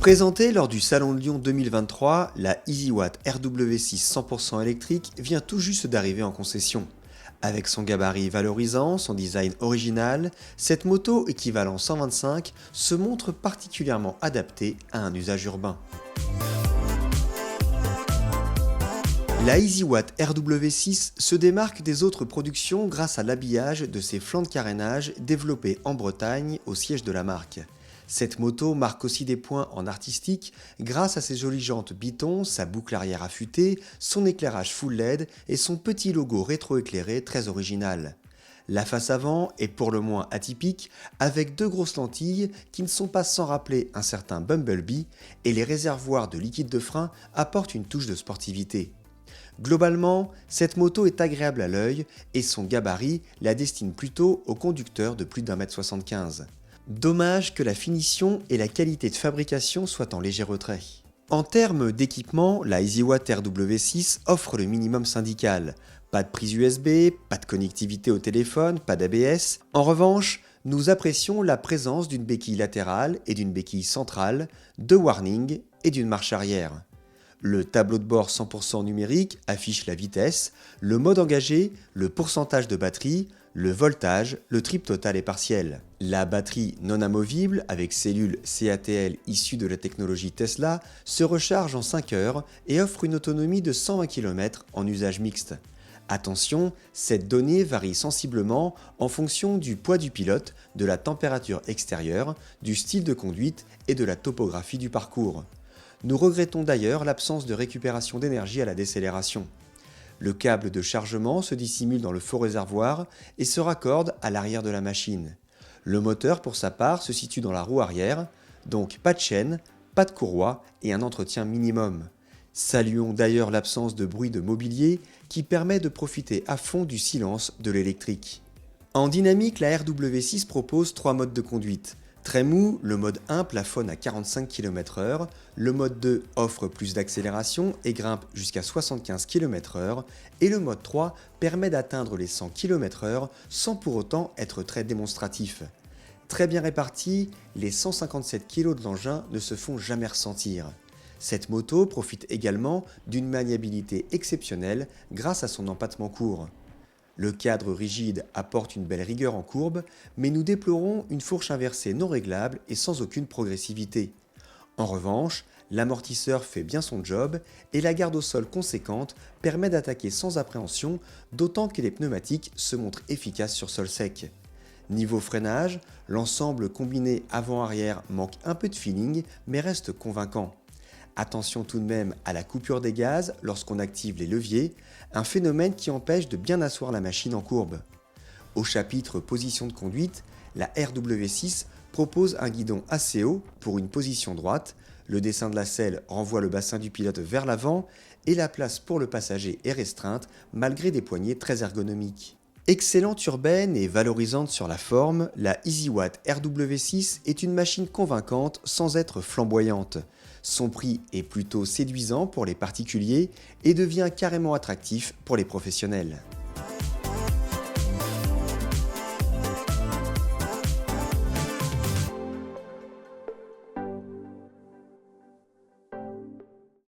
Présentée lors du Salon de Lyon 2023, la EasyWatt RW6 100% électrique vient tout juste d'arriver en concession. Avec son gabarit valorisant, son design original, cette moto équivalent 125 se montre particulièrement adaptée à un usage urbain. La EasyWatt RW6 se démarque des autres productions grâce à l'habillage de ses flancs de carénage développés en Bretagne au siège de la marque. Cette moto marque aussi des points en artistique grâce à ses jolies jantes Biton, sa boucle arrière affûtée, son éclairage full LED et son petit logo rétro-éclairé très original. La face avant est pour le moins atypique avec deux grosses lentilles qui ne sont pas sans rappeler un certain Bumblebee et les réservoirs de liquide de frein apportent une touche de sportivité. Globalement, cette moto est agréable à l'œil et son gabarit la destine plutôt aux conducteurs de plus d'1m75. Dommage que la finition et la qualité de fabrication soient en léger retrait. En termes d'équipement, la EasyWatt RW6 offre le minimum syndical. Pas de prise USB, pas de connectivité au téléphone, pas d'ABS. En revanche, nous apprécions la présence d'une béquille latérale et d'une béquille centrale, de warning et d'une marche arrière. Le tableau de bord 100% numérique affiche la vitesse, le mode engagé, le pourcentage de batterie, le voltage, le trip total et partiel. La batterie non amovible avec cellule CATL issue de la technologie Tesla se recharge en 5 heures et offre une autonomie de 120 km en usage mixte. Attention, cette donnée varie sensiblement en fonction du poids du pilote, de la température extérieure, du style de conduite et de la topographie du parcours. Nous regrettons d'ailleurs l'absence de récupération d'énergie à la décélération. Le câble de chargement se dissimule dans le faux réservoir et se raccorde à l'arrière de la machine. Le moteur, pour sa part, se situe dans la roue arrière, donc pas de chaîne, pas de courroie et un entretien minimum. Saluons d'ailleurs l'absence de bruit de mobilier qui permet de profiter à fond du silence de l'électrique. En dynamique, la RW6 propose 3 modes de conduite. Très mou, le mode 1 plafonne à 45 km/h, le mode 2 offre plus d'accélération et grimpe jusqu'à 75 km/h, et le mode 3 permet d'atteindre les 100 km/h sans pour autant être très démonstratif. Très bien répartis, les 157 kg de l'engin ne se font jamais ressentir. Cette moto profite également d'une maniabilité exceptionnelle grâce à son empattement court. Le cadre rigide apporte une belle rigueur en courbe, mais nous déplorons une fourche inversée non réglable et sans aucune progressivité. En revanche, l'amortisseur fait bien son job et la garde au sol conséquente permet d'attaquer sans appréhension, d'autant que les pneumatiques se montrent efficaces sur sol sec. Niveau freinage, l'ensemble combiné avant-arrière manque un peu de feeling, mais reste convaincant. Attention tout de même à la coupure des gaz lorsqu'on active les leviers, un phénomène qui empêche de bien asseoir la machine en courbe. Au chapitre position de conduite, la RW6 propose un guidon assez haut pour une position droite, le dessin de la selle renvoie le bassin du pilote vers l'avant et la place pour le passager est restreinte malgré des poignées très ergonomiques. Excellente urbaine et valorisante sur la forme, la EasyWatt RW6 est une machine convaincante sans être flamboyante. Son prix est plutôt séduisant pour les particuliers et devient carrément attractif pour les professionnels.